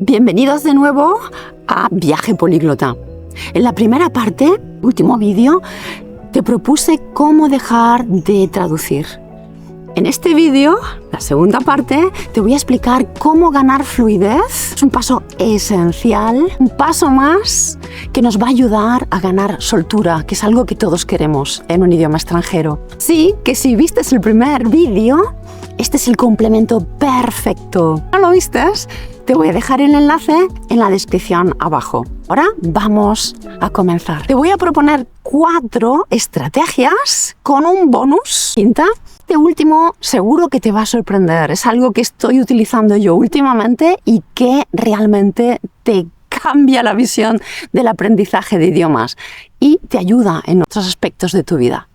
Bienvenidos de nuevo a Viaje Políglota. En la primera parte, último vídeo, te propuse cómo dejar de traducir. En este vídeo, la segunda parte, te voy a explicar cómo ganar fluidez. Es un paso esencial, un paso más que nos va a ayudar a ganar soltura, que es algo que todos queremos en un idioma extranjero. Sí, que si viste el primer vídeo, este es el complemento perfecto. ¿No lo vistes? Te voy a dejar el enlace en la descripción abajo. Ahora vamos a comenzar. Te voy a proponer 4 estrategias con un bonus. Quinta. Este último seguro que te va a sorprender. Es algo que estoy utilizando yo últimamente y que realmente te cambia la visión del aprendizaje de idiomas y te ayuda en otros aspectos de tu vida.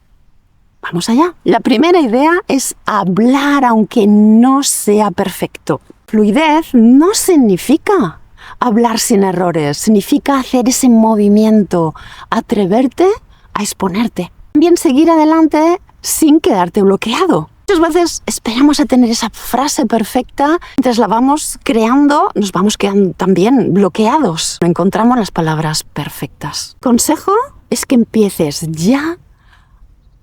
Vamos allá. La primera idea es hablar aunque no sea perfecto. Fluidez no significa hablar sin errores, significa hacer ese movimiento, atreverte a exponerte. También seguir adelante sin quedarte bloqueado. Muchas veces esperamos a tener esa frase perfecta, mientras la vamos creando, nos vamos quedando también bloqueados. No encontramos las palabras perfectas. Consejo es que empieces ya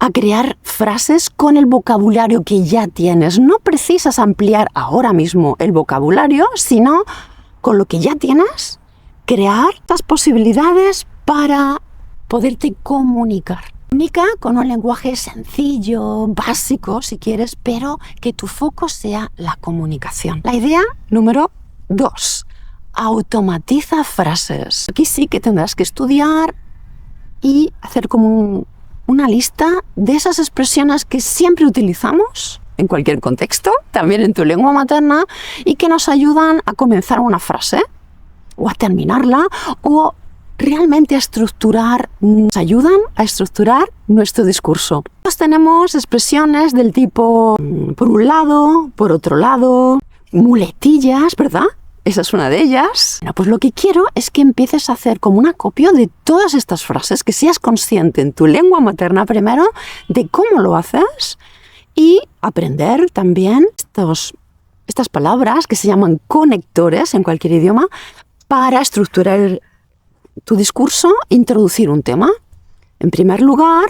a crear frases con el vocabulario que ya tienes. No precisas ampliar ahora mismo el vocabulario, sino con lo que ya tienes, crear estas posibilidades para poderte comunicar. Comunica con un lenguaje sencillo, básico si quieres, pero que tu foco sea la comunicación. La idea número 2. Automatiza frases. Aquí sí que tendrás que estudiar y hacer como una lista de esas expresiones que siempre utilizamos en cualquier contexto, también en tu lengua materna, y que nos ayudan a comenzar una frase o a terminarla o realmente a estructurar, nos ayudan a estructurar nuestro discurso. Pues tenemos expresiones del tipo por un lado, por otro lado, muletillas, ¿verdad? Esa es una de ellas. Bueno, pues lo que quiero es que empieces a hacer como un acopio de todas estas frases, que seas consciente en tu lengua materna primero de cómo lo haces y aprender también estas palabras que se llaman conectores en cualquier idioma para estructurar tu discurso, introducir un tema. En primer lugar,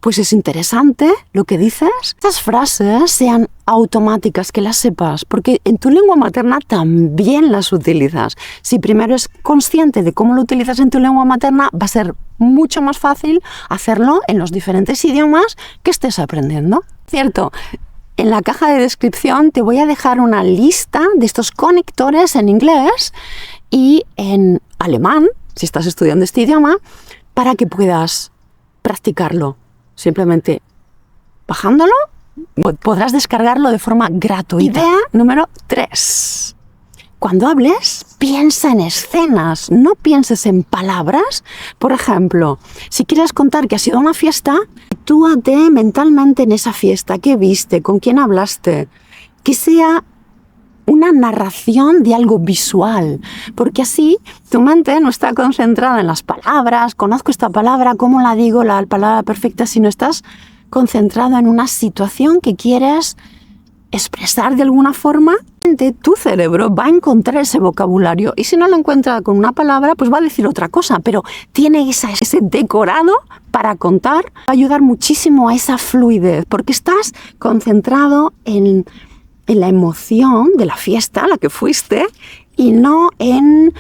pues es interesante lo que dices. Estas frases sean automáticas, que las sepas, porque en tu lengua materna también las utilizas. Si primero eres consciente de cómo lo utilizas en tu lengua materna, va a ser mucho más fácil hacerlo en los diferentes idiomas que estés aprendiendo. Cierto, en la caja de descripción te voy a dejar una lista de estos conectores en inglés y en alemán, si estás estudiando este idioma, para que puedas practicarlo. Simplemente bajándolo, podrás descargarlo de forma gratuita. Idea número 3. Cuando hables, piensa en escenas, no pienses en palabras. Por ejemplo, si quieres contar que ha sido una fiesta, sitúate mentalmente en esa fiesta. ¿Qué viste? ¿Con quién hablaste? Que sea una narración de algo visual, porque así tu mente no está concentrada en las palabras, conozco esta palabra, cómo la digo, la palabra perfecta, sino estás concentrado en una situación que quieres expresar de alguna forma. Tu cerebro va a encontrar ese vocabulario y si no lo encuentra con una palabra, pues va a decir otra cosa, pero tiene ese decorado para contar, va a ayudar muchísimo a esa fluidez, porque estás concentrado en la emoción de la fiesta a la que fuiste y no en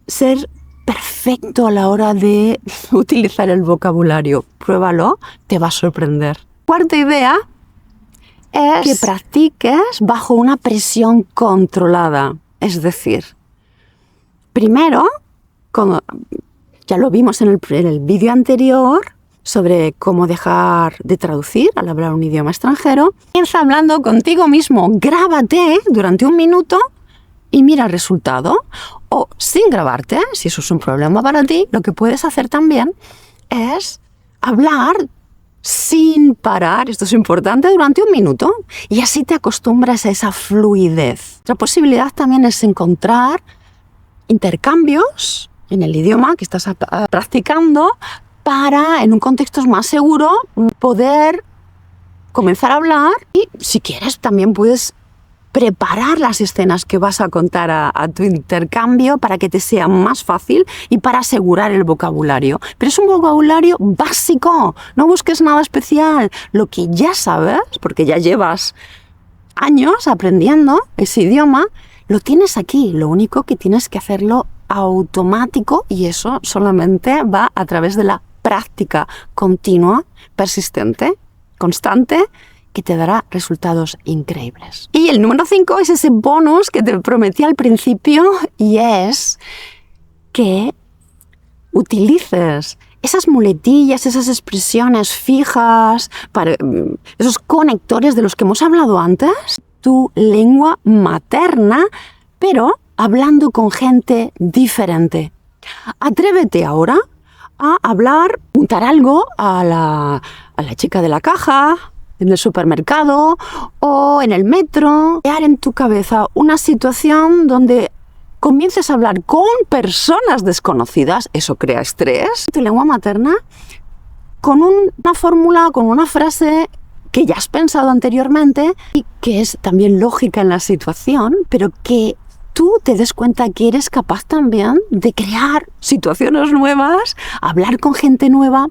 ser perfecto a la hora de utilizar el vocabulario. Pruébalo, te va a sorprender. Cuarta idea es que practiques bajo una presión controlada. Es decir, primero, como ya lo vimos en el vídeo anterior, sobre cómo dejar de traducir al hablar un idioma extranjero, comienza hablando contigo mismo. Grábate durante 1 minuto y mira el resultado. O sin grabarte, si eso es un problema para ti, lo que puedes hacer también es hablar sin parar, esto es importante, durante 1 minuto. Y así te acostumbras a esa fluidez. Otra posibilidad también es encontrar intercambios en el idioma que estás practicando para, en un contexto más seguro, poder comenzar a hablar y, si quieres, también puedes preparar las escenas que vas a contar a tu intercambio para que te sea más fácil y para asegurar el vocabulario. Pero es un vocabulario básico, no busques nada especial. Lo que ya sabes, porque ya llevas años aprendiendo ese idioma, lo tienes aquí. Lo único que tienes que hacerlo automático y eso solamente va a través de la práctica continua, persistente, constante, que te dará resultados increíbles. Y el número 5 es ese bonus que te prometí al principio y es que utilices esas muletillas, esas expresiones fijas, esos conectores de los que hemos hablado antes, tu lengua materna, pero hablando con gente diferente. Atrévete ahora a hablar, preguntar algo a la chica de la caja, en el supermercado o en el metro. Crear en tu cabeza una situación donde comiences a hablar con personas desconocidas, eso crea estrés. Tu lengua materna con una fórmula, con una frase que ya has pensado anteriormente y que es también lógica en la situación, pero que tú te des cuenta que eres capaz también de crear situaciones nuevas, hablar con gente nueva,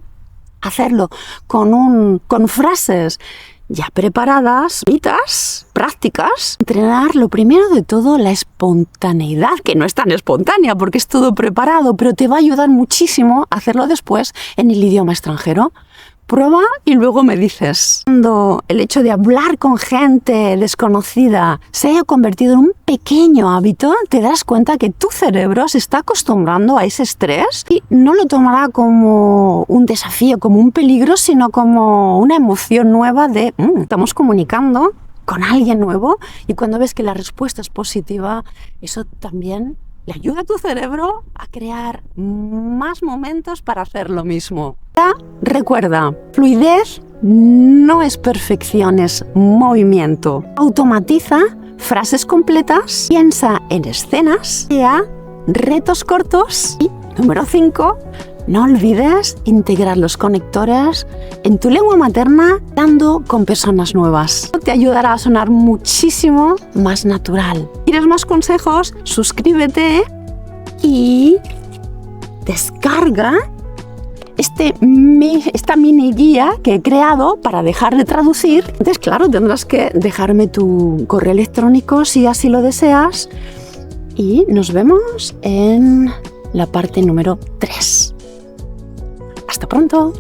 hacerlo con frases ya preparadas, bonitas, prácticas. Entrenar, lo primero de todo, la espontaneidad, que no es tan espontánea porque es todo preparado, pero te va a ayudar muchísimo a hacerlo después en el idioma extranjero. Prueba y luego me dices. Cuando el hecho de hablar con gente desconocida se haya convertido en un pequeño hábito, te das cuenta que tu cerebro se está acostumbrando a ese estrés y no lo tomará como un desafío, como un peligro, sino como una emoción nueva de estamos comunicando con alguien nuevo y cuando ves que la respuesta es positiva, eso también le ayuda a tu cerebro a crear más momentos para hacer lo mismo. Recuerda, fluidez no es perfección, es movimiento. Automatiza frases completas, piensa en escenas, crea retos cortos y, número 5, no olvides integrar los conectores en tu lengua materna hablando con personas nuevas. Te ayudará a sonar muchísimo más natural. Si quieres más consejos, suscríbete y descarga esta mini guía que he creado para dejar de traducir. Entonces, claro, tendrás que dejarme tu correo electrónico si así lo deseas. Y nos vemos en la parte número 3. Hasta pronto.